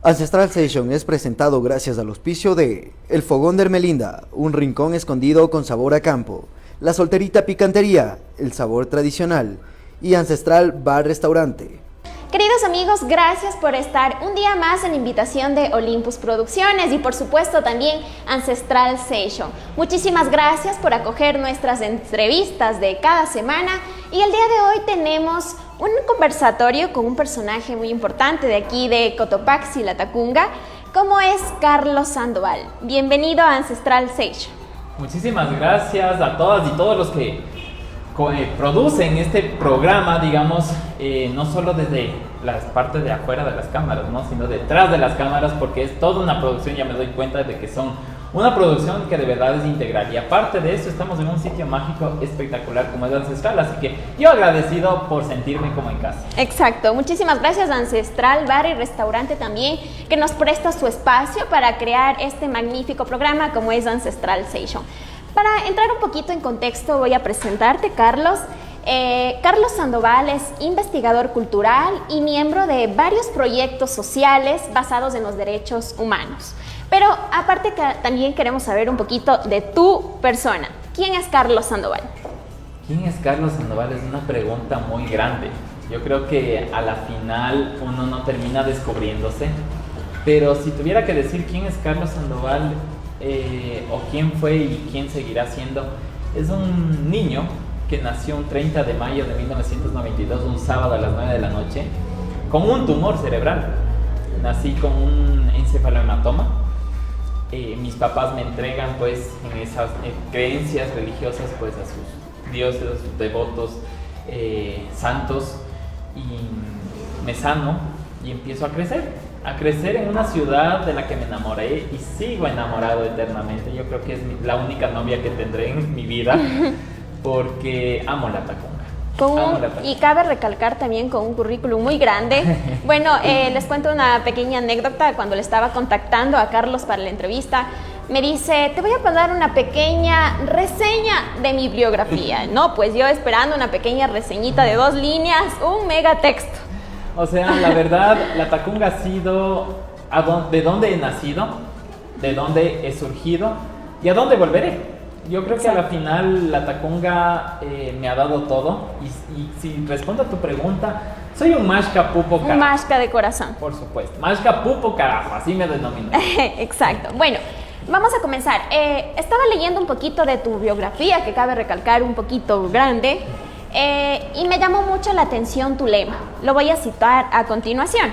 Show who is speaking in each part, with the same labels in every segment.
Speaker 1: Ancestral Session es presentado gracias al auspicio de El Fogón de Hermelinda, un rincón escondido con sabor a campo, La Solterita Picantería, el sabor tradicional, y Ancestral Bar Restaurante.
Speaker 2: Queridos amigos, gracias por estar un día más en invitación de Olympus Producciones y por supuesto también Ancestral Session. Muchísimas gracias por acoger nuestras entrevistas de cada semana y el día de hoy tenemos un conversatorio con un personaje muy importante de aquí de Cotopaxi, Latacunga, como es Carlos Sandoval. Bienvenido a Ancestral Session.
Speaker 3: Muchísimas gracias a todas y todos los que producen este programa, digamos, no solo desde las partes de afuera de las cámaras, ¿no? Sino detrás de las cámaras, porque es toda una producción. Ya me doy cuenta de que son una producción que de verdad es integral, y aparte de eso estamos en un sitio mágico espectacular como es Ancestral, así que yo agradecido por sentirme como en casa. Exacto,
Speaker 2: muchísimas gracias a Ancestral Bar y Restaurante también, que nos presta su espacio para crear este magnífico programa como es Ancestral Session. Para entrar un poquito en contexto voy a presentarte, Carlos. Carlos Sandoval es investigador cultural y miembro de varios proyectos sociales basados en los derechos humanos. Pero aparte también queremos saber un poquito de tu persona. ¿Quién es Carlos Sandoval?
Speaker 3: ¿Quién es Carlos Sandoval? Es una pregunta muy grande. Yo creo que a la final uno no termina descubriéndose. Pero si tuviera que decir quién es Carlos Sandoval, o quién fue y quién seguirá siendo, es un niño que nació un 30 de mayo de 1992, un sábado a las 9 de la noche, con un tumor cerebral. Nací con un encefalohematoma. Mis papás me entregan pues en esas creencias religiosas pues a sus dioses, a sus devotos santos, y me sano y empiezo a crecer en una ciudad de la que me enamoré y sigo enamorado eternamente. Yo creo que es la única novia que tendré en mi vida, porque amo Latacunga.
Speaker 2: Y cabe recalcar también con un currículum muy grande. Bueno, les cuento una pequeña anécdota. Cuando le estaba contactando a Carlos para la entrevista, me dice, te voy a dar una pequeña reseña de mi biografía. No, pues yo esperando una pequeña reseñita de 2 líneas, un mega texto.
Speaker 3: O sea, la verdad, Latacunga ha sido de dónde he nacido, de dónde he surgido y a dónde volveré. Yo creo que a la final Latacunga me ha dado todo, y si respondo a tu pregunta, soy un mashka pupo carajo.
Speaker 2: Un mashka de corazón.
Speaker 3: Por supuesto, mashka pupo carajo, así me denomino.
Speaker 2: Exacto. Bueno, vamos a comenzar. Estaba leyendo un poquito de tu biografía, que cabe recalcar un poquito grande, y me llamó mucho la atención tu lema. Lo voy a citar a continuación.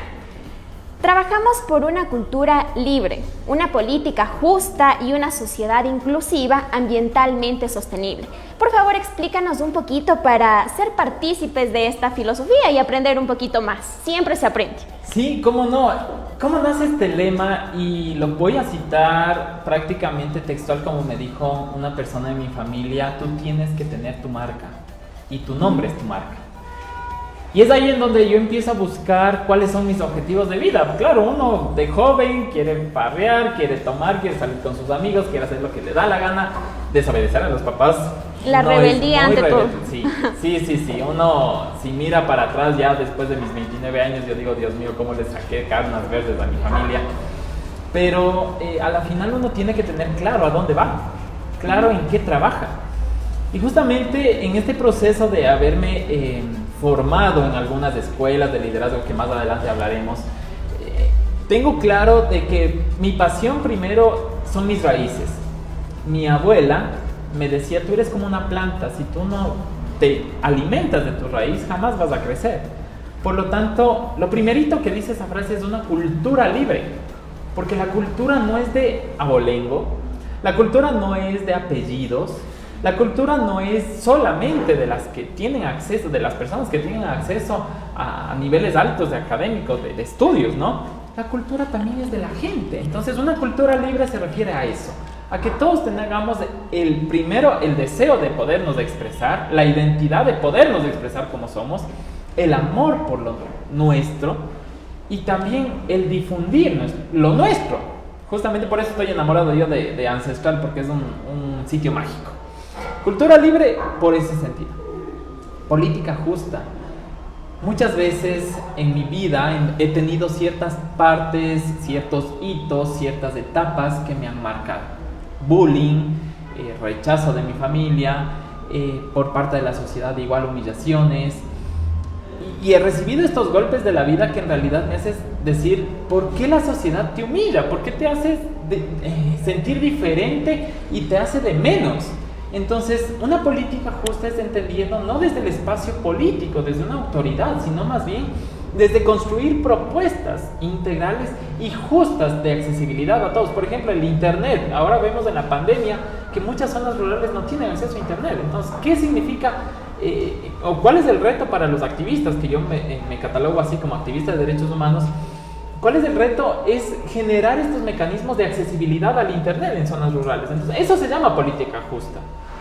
Speaker 2: Trabajamos por una cultura libre, una política justa y una sociedad inclusiva ambientalmente sostenible. Por favor, explícanos un poquito para ser partícipes de esta filosofía y aprender un poquito más. Siempre se aprende.
Speaker 3: Sí, cómo no. ¿Cómo nace este lema? Y lo voy a citar prácticamente textual, como me dijo una persona de mi familia: tú tienes que tener tu marca y tu nombre es tu marca. Y es ahí en donde yo empiezo a buscar cuáles son mis objetivos de vida. Claro, uno de joven quiere parrear, quiere tomar, quiere salir con sus amigos, quiere hacer lo que le da la gana, desobedecer a los papás.
Speaker 2: La rebeldía ante todo.
Speaker 3: Sí. Uno, si mira para atrás ya después de mis 29 años, yo digo, Dios mío, cómo le saqué carnas verdes a mi familia. Pero a la final uno tiene que tener claro a dónde va, claro en qué trabaja. Y justamente en este proceso de haberme formado en algunas escuelas de liderazgo, que más adelante hablaremos, tengo claro de que mi pasión primero son mis raíces. Mi abuela me decía, tú eres como una planta, si tú no te alimentas de tu raíz, jamás vas a crecer. Por lo tanto, lo primerito que dice esa frase es una cultura libre, porque la cultura no es de abolengo, la cultura no es de apellidos. La cultura no es solamente de las que tienen acceso, de las personas que tienen acceso a niveles altos de académicos, de estudios, ¿no? La cultura también es de la gente. Entonces, una cultura libre se refiere a eso, a que todos tengamos el deseo de podernos expresar, la identidad de podernos expresar como somos, el amor por lo nuestro y también el difundir lo nuestro. Justamente por eso estoy enamorado yo de Ancestral, porque es un sitio mágico. Cultura libre por ese sentido. Política justa. muchas veces en mi vida he tenido ciertas partes, ciertos hitos, ciertas etapas que me han marcado. Bullying, rechazo de mi familia, por parte de la sociedad, igual humillaciones. Y he recibido estos golpes de la vida que en realidad me haces decir, ¿por qué la sociedad te humilla? ¿Por qué te hace sentir diferente y te hace de menos? Entonces, una política justa es entendiendo no desde el espacio político, desde una autoridad, sino más bien desde construir propuestas integrales y justas de accesibilidad a todos. Por ejemplo, el internet. Ahora vemos en la pandemia que muchas zonas rurales no tienen acceso a internet. Entonces, ¿qué significa o cuál es el reto para los activistas, que yo me catalogo así como activista de derechos humanos? ¿Cuál es el reto? Es generar estos mecanismos de accesibilidad al internet en zonas rurales. Entonces, eso se llama política justa,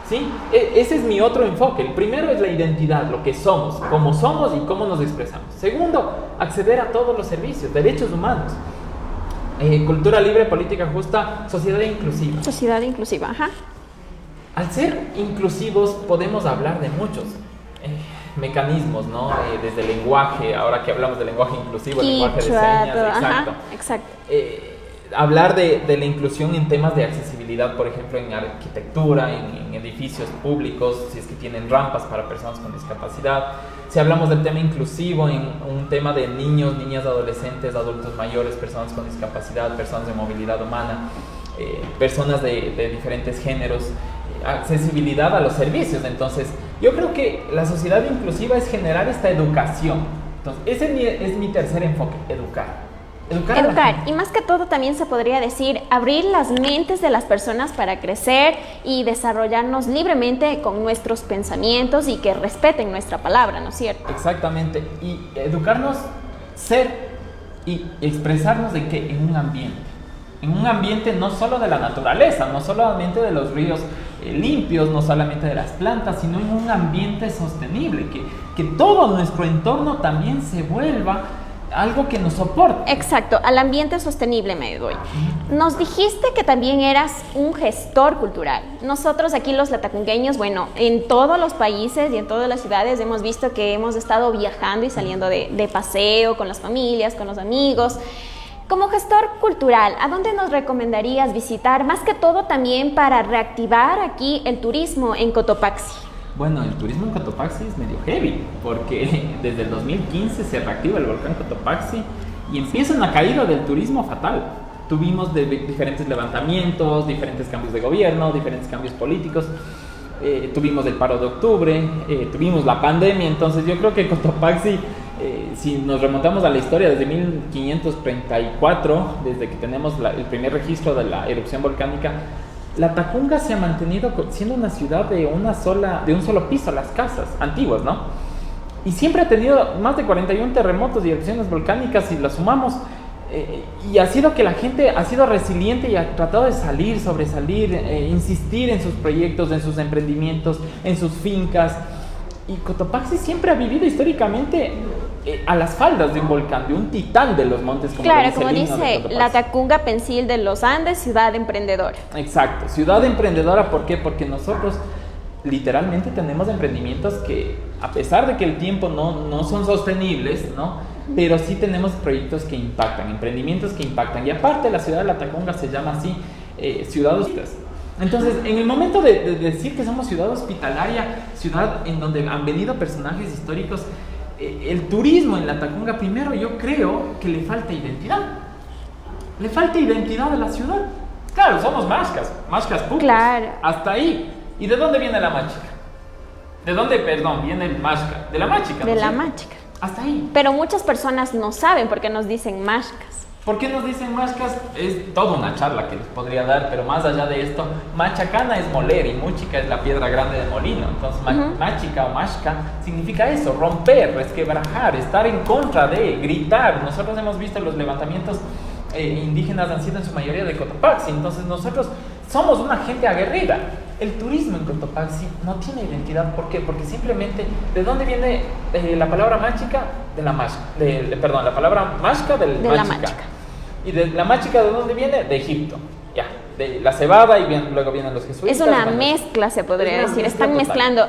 Speaker 3: ¿sí? Ese es mi otro enfoque. El primero es la identidad, lo que somos, cómo somos y cómo nos expresamos. Segundo, acceder a todos los servicios, derechos humanos. Cultura libre, política justa, sociedad inclusiva.
Speaker 2: Sociedad inclusiva, ajá.
Speaker 3: Al ser inclusivos podemos hablar de muchos mecanismos, ¿no? Desde el lenguaje, ahora que hablamos del lenguaje inclusivo, el lenguaje de señas, exacto.
Speaker 2: Ajá, exacto.
Speaker 3: Hablar de la inclusión en temas de accesibilidad, por ejemplo, en arquitectura, en edificios públicos, si es que tienen rampas para personas con discapacidad. Si hablamos del tema inclusivo, en un tema de niños, niñas, adolescentes, adultos mayores, personas con discapacidad, personas de movilidad humana, personas de diferentes géneros, accesibilidad a los servicios. Entonces, yo creo que la sociedad inclusiva es generar esta educación. Entonces, ese es mi tercer enfoque, educar.
Speaker 2: Educar, y más que todo también se podría decir abrir las mentes de las personas para crecer y desarrollarnos libremente con nuestros pensamientos y que respeten nuestra palabra, ¿no es cierto?
Speaker 3: Exactamente, y educarnos, ser y expresarnos de que en un ambiente no solo de la naturaleza, no solamente de los ríos limpios, no solamente de las plantas, sino en un ambiente sostenible, que todo nuestro entorno también se vuelva algo que nos soporte.
Speaker 2: Exacto, al ambiente sostenible me doy. Nos dijiste que también eras un gestor cultural. Nosotros aquí los latacungueños, bueno, en todos los países y en todas las ciudades hemos visto que hemos estado viajando y saliendo de paseo con las familias, con los amigos. Como gestor cultural, ¿a dónde nos recomendarías visitar? Más que todo también para reactivar aquí el turismo en Cotopaxi.
Speaker 3: Bueno, el turismo en Cotopaxi es medio heavy, porque desde el 2015 se reactiva el volcán Cotopaxi y empieza una caída del turismo fatal. Tuvimos diferentes levantamientos, diferentes cambios de gobierno, diferentes cambios políticos, tuvimos el paro de octubre, tuvimos la pandemia. Entonces yo creo que Cotopaxi, si nos remontamos a la historia desde 1534, desde que tenemos el primer registro de la erupción volcánica, la Tacunga se ha mantenido siendo una ciudad de un solo piso, las casas antiguas, ¿no? Y siempre ha tenido más de 41 terremotos y erupciones volcánicas, si las sumamos, y ha sido que la gente ha sido resiliente y ha tratado de sobresalir, insistir en sus proyectos, en sus emprendimientos, en sus fincas. Y Cotopaxi siempre ha vivido históricamente a las faldas de un volcán, de un titán de los montes.
Speaker 2: Claro, como dice la Tacunga Pensil de los Andes, ciudad emprendedora.
Speaker 3: Exacto, ciudad emprendedora. ¿Por qué? Porque nosotros literalmente tenemos emprendimientos que, a pesar de que el tiempo no son sostenibles, ¿no? Pero sí tenemos proyectos que impactan, emprendimientos que impactan. Y aparte, la ciudad de la Tacunga se llama así, ciudad hospitalaria. Entonces, en el momento de decir que somos ciudad hospitalaria, ciudad en donde han venido personajes históricos, el turismo en la Tacunga, primero yo creo que le falta identidad. Le falta identidad a la ciudad. Claro, somos mashcas putas.
Speaker 2: Claro.
Speaker 3: Hasta ahí. ¿Y de dónde viene la machica? ¿De dónde, viene el mashca? De la machica.
Speaker 2: De la machica.
Speaker 3: Hasta ahí.
Speaker 2: Pero muchas personas no saben por qué nos dicen mashcas.
Speaker 3: ¿Por qué nos dicen mashcas? Es toda una charla que les podría dar, pero más allá de esto, machacana es moler y muchica es la piedra grande de molino. Entonces, machica o mashca significa eso, romper, resquebrajar, estar en contra de, gritar. Nosotros hemos visto los levantamientos indígenas han sido en su mayoría de Cotopaxi. Entonces, nosotros somos una gente aguerrida. El turismo en Cotopaxi no tiene identidad. ¿Por qué? Porque simplemente, ¿de dónde viene la palabra machica? De la mashca. La palabra mashca de la machica. ¿Y de la machica de dónde viene? De Egipto. Ya. de la cebada y luego vienen los jesuitas.
Speaker 2: Es una mezcla, se podría decir. Están
Speaker 3: total.
Speaker 2: Mezclando.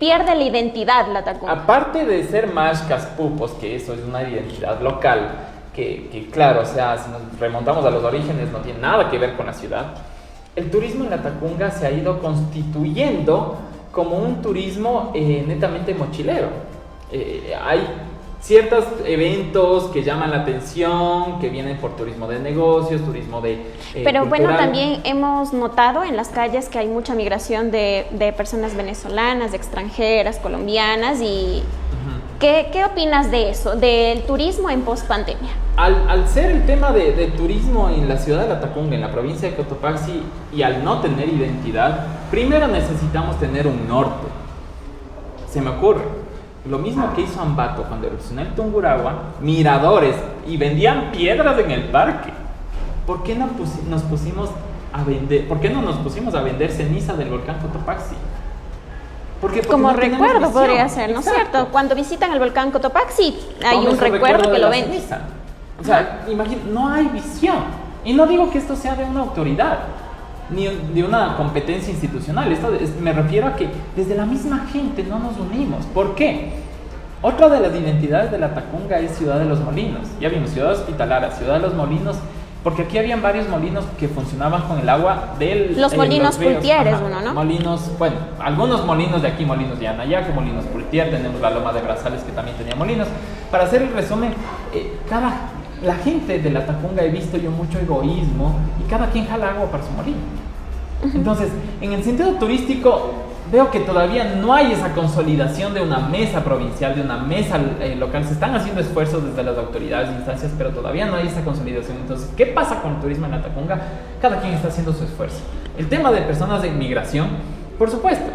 Speaker 2: Pierde la identidad la Tacunga.
Speaker 3: Aparte de ser mashcas pupos, que eso es una identidad local, que claro, o sea, si nos remontamos a los orígenes no tiene nada que ver con la ciudad, el turismo en la Tacunga se ha ido constituyendo como un turismo netamente mochilero. Hay ciertos eventos que llaman la atención, que vienen por turismo de negocios, turismo de
Speaker 2: Pero bueno,
Speaker 3: cultural.
Speaker 2: también hemos notado en las calles que hay mucha migración de personas venezolanas, de extranjeras, colombianas. Y ¿qué opinas de eso, del turismo en post-pandemia?
Speaker 3: Al ser el tema de turismo en la ciudad de La Tacunga, en la provincia de Cotopaxi, y al no tener identidad, primero necesitamos tener un norte. Se me ocurre, lo mismo que hizo Ambato cuando erupcionó el Tungurahua, miradores, y vendían piedras en el parque. ¿Por qué no nos pusimos a vender? ¿Por qué no nos pusimos a vender ceniza del volcán Cotopaxi? Porque
Speaker 2: Como
Speaker 3: no tenemos
Speaker 2: recuerdo
Speaker 3: visión.
Speaker 2: podría ser, ¿no es
Speaker 3: Exacto.
Speaker 2: cierto? Cuando visitan el volcán Cotopaxi hay
Speaker 3: Tome
Speaker 2: un
Speaker 3: su
Speaker 2: recuerdo que
Speaker 3: de
Speaker 2: lo
Speaker 3: la
Speaker 2: venden.
Speaker 3: ceniza. O sea, imagina, no hay visión. Y no digo que esto sea de una autoridad, ni de una competencia institucional. Me refiero a que desde la misma gente no nos unimos. ¿Por qué? Otra de las identidades de la Tacunga es Ciudad de los Molinos. Ya vimos, Ciudad Hospitalara, Ciudad de los Molinos, porque aquí habían varios molinos que funcionaban con el agua del...
Speaker 2: Los molinos
Speaker 3: ríos.
Speaker 2: Pultier es
Speaker 3: Ajá,
Speaker 2: uno, ¿no?
Speaker 3: Molinos, bueno, algunos molinos de aquí, molinos de Anayaco, molinos Pultier, tenemos la Loma de Brazales que también tenía molinos. Para hacer el resumen, la gente de la Tacunga he visto yo mucho egoísmo y cada quien jala agua para su molino. Entonces, en el sentido turístico, veo que todavía no hay esa consolidación de una mesa provincial, de una mesa local. Se están haciendo esfuerzos desde las autoridades e instancias, pero todavía no hay esa consolidación. Entonces, ¿qué pasa con el turismo en la Tacunga? Cada quien está haciendo su esfuerzo. El tema de personas de inmigración, por supuesto,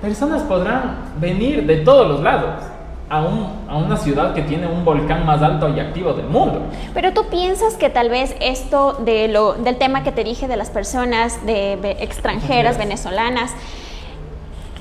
Speaker 3: personas podrán venir de todos los lados a una ciudad que tiene un volcán más alto y activo del mundo.
Speaker 2: Pero tú piensas que tal vez esto del tema que te dije de las personas extranjeras, venezolanas,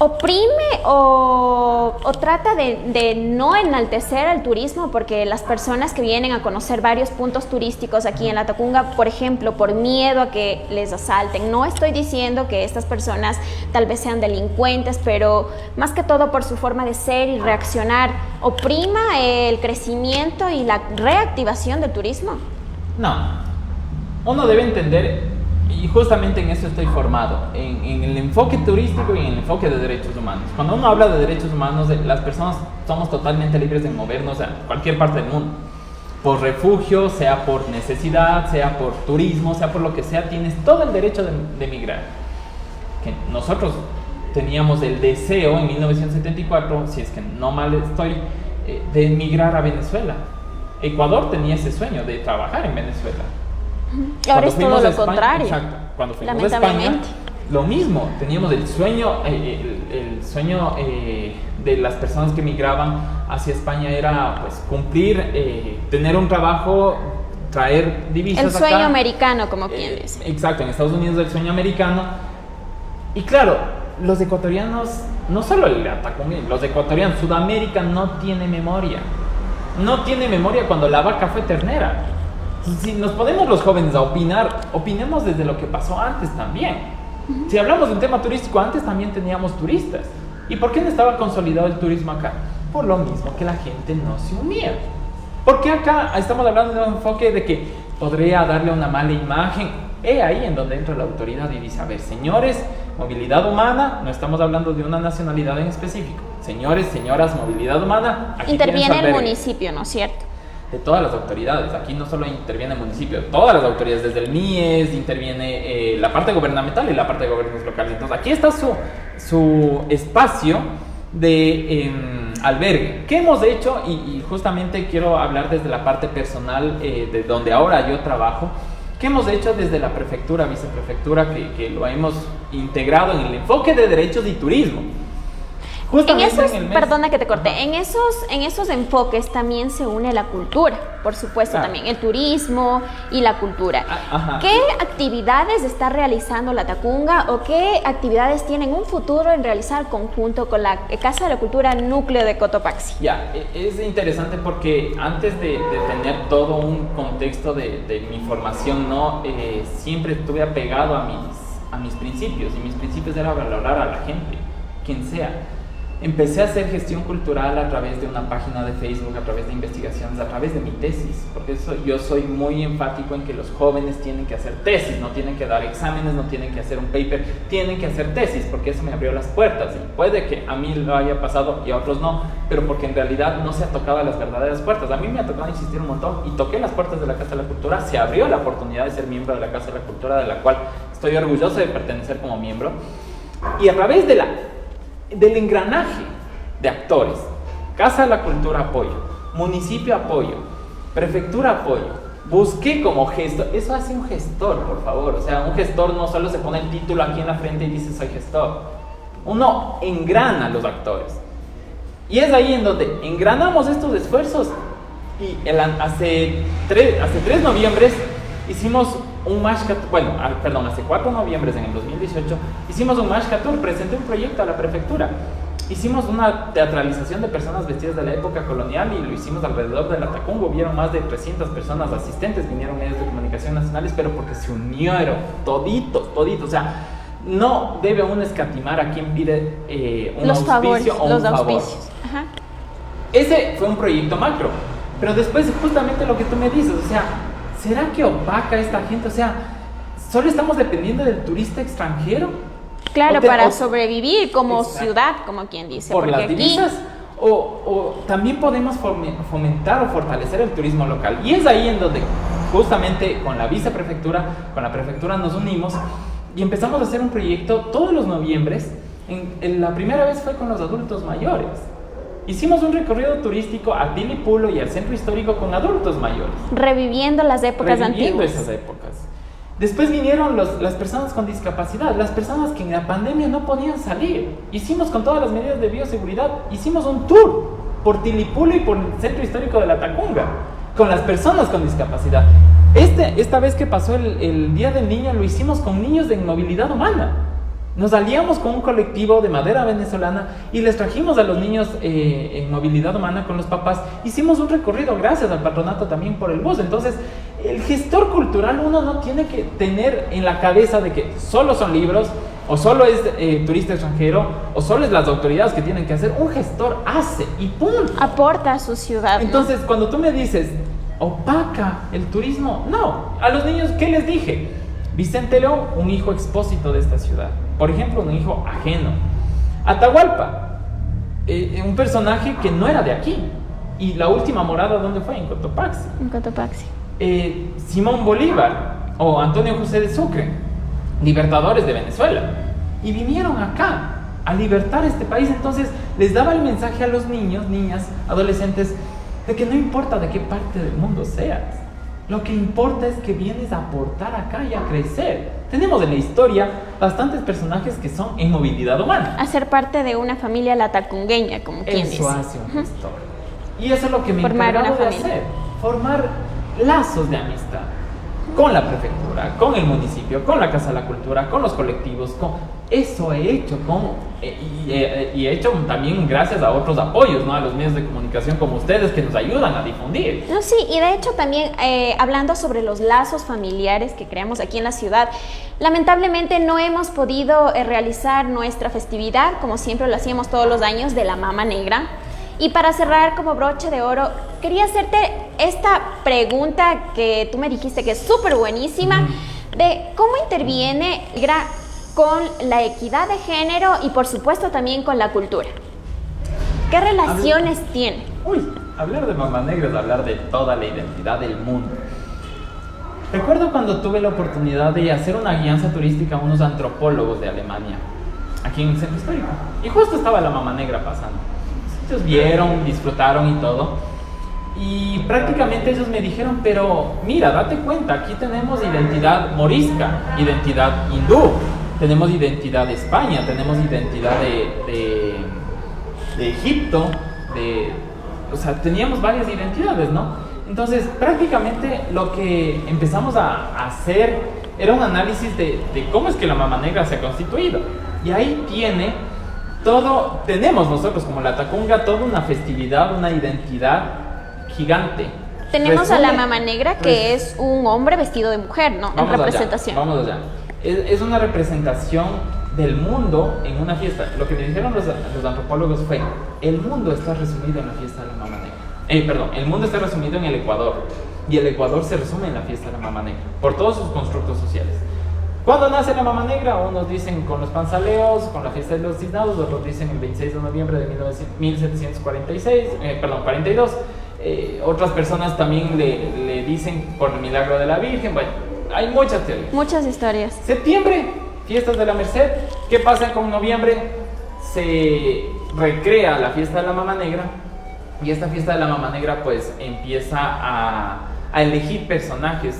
Speaker 2: oprime o trata de no enaltecer al turismo, porque las personas que vienen a conocer varios puntos turísticos aquí en la Tacunga, por ejemplo, por miedo a que les asalten, no estoy diciendo que estas personas tal vez sean delincuentes, pero más que todo por su forma de ser y reaccionar, ¿oprima el crecimiento y la reactivación del turismo?
Speaker 3: No, uno debe entender, y justamente en eso estoy formado, en el enfoque turístico y en el enfoque de derechos humanos. Cuando uno habla de derechos humanos, las personas somos totalmente libres de movernos a cualquier parte del mundo. Por refugio, sea por necesidad, sea por turismo, sea por lo que sea, tienes todo el derecho de emigrar. Que nosotros teníamos el deseo en 1974, si es que no mal estoy, de emigrar a Venezuela. Ecuador tenía ese sueño de trabajar en Venezuela.
Speaker 2: Ahora es todo lo
Speaker 3: España,
Speaker 2: contrario.
Speaker 3: exacto, cuando fuimos a España, lo mismo, teníamos el sueño, de las personas que migraban hacia España era pues cumplir, tener un trabajo, traer divisas
Speaker 2: El sueño
Speaker 3: acá.
Speaker 2: americano, como quien dice.
Speaker 3: Exacto, en Estados Unidos el sueño americano. Y claro, los ecuatorianos, no solo el Atacunga, los ecuatorianos, Sudamérica no tiene memoria. No tiene memoria cuando la vaca fue ternera. Si nos ponemos los jóvenes a opinar, opinemos desde lo que pasó antes también. Si hablamos de un tema turístico, antes también teníamos turistas. ¿Y por qué no estaba consolidado el turismo acá? Por lo mismo que la gente no se unía. Porque acá estamos hablando de un enfoque de que podría darle una mala imagen. Ahí en donde entra la autoridad y dice, a ver, señores, movilidad humana, no estamos hablando de una nacionalidad en específico. Señores, señoras, movilidad humana. Aquí
Speaker 2: interviene el municipio, ¿no es cierto?
Speaker 3: De todas las autoridades, aquí no solo interviene el municipio, todas las autoridades, desde el MIES, interviene la parte gubernamental y la parte de gobiernos locales. Entonces aquí está su espacio de albergue. ¿Qué hemos hecho? Y justamente quiero hablar desde la parte personal, de donde ahora yo trabajo. ¿Qué hemos hecho desde la prefectura, viceprefectura, que lo hemos integrado en el enfoque de derechos y turismo? Justamente
Speaker 2: esos,
Speaker 3: en el mes.
Speaker 2: perdona que te corté,
Speaker 3: Ajá.
Speaker 2: en esos enfoques también se une la cultura, por supuesto,
Speaker 3: Claro.
Speaker 2: también el turismo y la cultura.
Speaker 3: Ajá.
Speaker 2: ¿Qué actividades está realizando la Tacunga o qué actividades tienen un futuro en realizar conjunto con la Casa de la Cultura Núcleo de Cotopaxi?
Speaker 3: Ya, es interesante porque antes de tener todo un contexto de mi formación, ¿no? Siempre estuve apegado a mis principios, y mis principios era valorar a la gente, quien sea. Empecé a hacer gestión cultural a través de una página de Facebook, a través de investigaciones, a través de mi tesis, porque yo soy muy enfático en que los jóvenes tienen que hacer tesis, no tienen que dar exámenes, no tienen que hacer un paper, tienen que hacer tesis, porque eso me abrió las puertas. Y puede que a mí lo haya pasado y a otros no, pero porque en realidad no se ha tocado a las verdaderas puertas. A mí me ha tocado insistir un montón y toqué las puertas de la Casa de la Cultura, se abrió la oportunidad de ser miembro de la Casa de la Cultura, de la cual estoy orgulloso de pertenecer como miembro, y a través del engranaje de actores, Casa de la Cultura apoyo, municipio apoyo, prefectura apoyo, busqué como gestor, eso hace un gestor, por favor, o sea, un gestor no solo se pone el título aquí en la frente y dice soy gestor, uno engrana a los actores, y es ahí en donde engranamos estos esfuerzos, y hace 3 noviembres hicimos un Mashka, hace 4 noviembres en el 2018, hicimos un Mashka Tour, presenté un proyecto a la prefectura. Hicimos una teatralización de personas vestidas de la época colonial y lo hicimos alrededor de la Tacunga. Hubieron más de 300 personas asistentes, vinieron medios de comunicación nacionales, pero porque se unieron toditos. O sea, no debe uno escatimar a quien pide un
Speaker 2: los
Speaker 3: auspicio
Speaker 2: favores,
Speaker 3: o un
Speaker 2: los
Speaker 3: favor.
Speaker 2: auspicios. Ajá.
Speaker 3: Ese fue un proyecto macro, pero después justamente lo que tú me dices, o sea, ¿será que opaca a esta gente? O sea, ¿solo estamos dependiendo del turista extranjero?
Speaker 2: Claro, para sobrevivir como
Speaker 3: Exacto.
Speaker 2: ciudad, como quien dice.
Speaker 3: Por
Speaker 2: porque
Speaker 3: las
Speaker 2: aquí
Speaker 3: divisas, o también podemos fomentar o fortalecer el turismo local. Y es ahí en donde justamente con la viceprefectura, con la prefectura nos unimos y empezamos a hacer un proyecto todos los noviembres. La primera vez fue con los adultos mayores. Hicimos un recorrido turístico a Tilipulo y al centro histórico con adultos mayores.
Speaker 2: Reviviendo las épocas
Speaker 3: Reviviendo
Speaker 2: antiguas.
Speaker 3: esas épocas. Después vinieron las personas con discapacidad, las personas que en la pandemia no podían salir. Hicimos con todas las medidas de bioseguridad, hicimos un tour por Tilipulo y por el centro histórico de la Tacunga, con las personas con discapacidad. Esta vez que pasó el Día del Niño, lo hicimos con niños de movilidad humana. Nos aliamos con un colectivo de madera venezolana y les trajimos a los niños en movilidad humana con los papás. Hicimos un recorrido gracias al patronato también por el bus. Entonces, el gestor cultural uno no tiene que tener en la cabeza de que solo son libros, o solo es turista extranjero, o solo es las autoridades que tienen que hacer. Un gestor hace y punto.
Speaker 2: Aporta a su ciudad.
Speaker 3: Entonces, cuando tú me dices, opaca el turismo, no. A los niños, ¿qué les dije? Vicente León, un hijo expósito de esta ciudad. Por ejemplo, un hijo ajeno. Atahualpa, un personaje que no era de aquí. Y la última morada, ¿dónde fue? En Cotopaxi.
Speaker 2: En Cotopaxi.
Speaker 3: Simón Bolívar o Antonio José de Sucre, libertadores de Venezuela. Y vinieron acá a libertar este país. Entonces, les daba el mensaje a los niños, niñas, adolescentes, de que no importa de qué parte del mundo seas. Lo que importa es que vienes a aportar acá y a crecer. Tenemos en la historia bastantes personajes que son en movilidad humana.
Speaker 2: A ser parte de una familia latacungueña, como quien dice.
Speaker 3: Eso hace un gestor. Y eso es lo que me
Speaker 2: Formar
Speaker 3: encargaba
Speaker 2: una
Speaker 3: de
Speaker 2: familia.
Speaker 3: hacer. Formar lazos de amistad con la prefectura, con el municipio, con la Casa de la Cultura, con los colectivos. Eso he hecho y he hecho también gracias a otros apoyos, ¿no? A los medios de comunicación como ustedes que nos ayudan a difundir.
Speaker 2: No, sí, y de hecho también hablando sobre los lazos familiares que creamos aquí en la ciudad, lamentablemente no hemos podido realizar nuestra festividad, como siempre lo hacíamos todos los años, de la Mama Negra. Y para cerrar como broche de oro, quería hacerte esta pregunta que tú me dijiste que es súper buenísima, de cómo interviene con la equidad de género y por supuesto también con la cultura. ¿Qué relaciones tiene?
Speaker 3: Hablar de Mama Negra es hablar de toda la identidad del mundo. Recuerdo cuando tuve la oportunidad de hacer una guianza turística a unos antropólogos de Alemania, aquí en el centro histórico, y justo estaba la Mama Negra pasando. Ellos vieron, disfrutaron y todo, y prácticamente ellos me dijeron, pero mira, date cuenta, aquí tenemos identidad morisca, identidad hindú, tenemos identidad de España, tenemos identidad de Egipto, o sea, teníamos varias identidades, ¿no? Entonces, prácticamente lo que empezamos a hacer era un análisis de cómo es que la Mama Negra se ha constituido. Y ahí tenemos nosotros como la Tacunga toda una festividad, una identidad gigante.
Speaker 2: Tenemos a la Mama Negra, que es un hombre vestido de mujer, ¿no? En representación.
Speaker 3: Vamos allá. Es una representación del mundo en una fiesta. Lo que me dijeron los antropólogos fue: el mundo está resumido en la fiesta de la Mama Negra. El mundo está resumido en el Ecuador. Y el Ecuador se resume en la fiesta de la Mama Negra, por todos sus constructos sociales. ¿Cuándo nace la Mama Negra? Unos dicen con los panzaleos, con la fiesta de los tiznados, otros dicen el 26 de noviembre de 42. Otras personas también le dicen por el milagro de la Virgen. Bueno, hay muchas teorías.
Speaker 2: Muchas historias.
Speaker 3: Septiembre, fiestas de la Merced. ¿Qué pasa con noviembre? Se recrea la fiesta de la Mama Negra. Y esta fiesta de la Mama Negra pues empieza a elegir personajes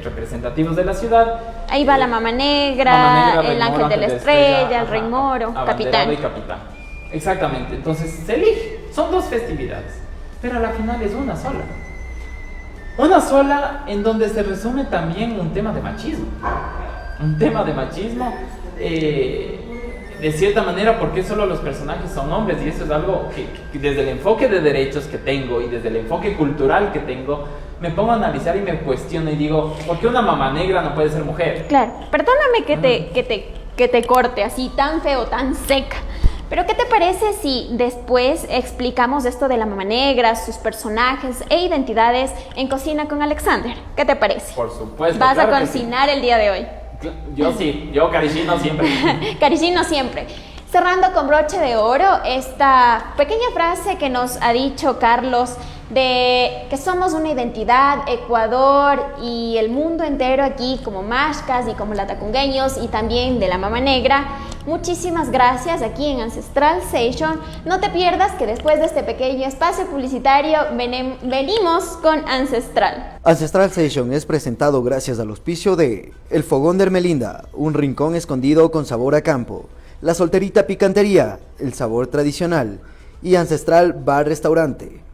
Speaker 3: representativos de la ciudad.
Speaker 2: Ahí va la Mama Negra, el Ángel de la Estrella, el Rey Moro, capitán.
Speaker 3: Y capitán. Exactamente, entonces se elige. Son dos festividades, pero a la final es una sola. Una sola en donde se resume también un tema de machismo. Un tema de machismo, de cierta manera, porque solo los personajes son hombres, y eso es algo que desde el enfoque de derechos que tengo y desde el enfoque cultural que tengo, me pongo a analizar y me cuestiono y digo, ¿por qué una Mama Negra no puede ser mujer?
Speaker 2: Claro, perdóname que te corte así tan feo, tan seca. Pero ¿qué te parece si después explicamos esto de la Mama Negra, sus personajes e identidades en Cocina con Alexander? ¿Qué te parece?
Speaker 3: Por supuesto.
Speaker 2: ¿Vas
Speaker 3: claro
Speaker 2: a cocinar el día de hoy?
Speaker 3: Yo sí, yo carichino siempre.
Speaker 2: Carichino siempre. Cerrando con broche de oro esta pequeña frase que nos ha dicho Carlos de que somos una identidad, Ecuador y el mundo entero aquí como mashcas y como latacungueños y también de la Mama Negra. Muchísimas gracias aquí en Ancestral Station. No te pierdas que después de este pequeño espacio publicitario venimos con Ancestral.
Speaker 1: Ancestral Station es presentado gracias al auspicio de El Fogón de Ermelinda, un rincón escondido con sabor a campo, La Solterita Picantería, el sabor tradicional, y Ancestral Bar Restaurante.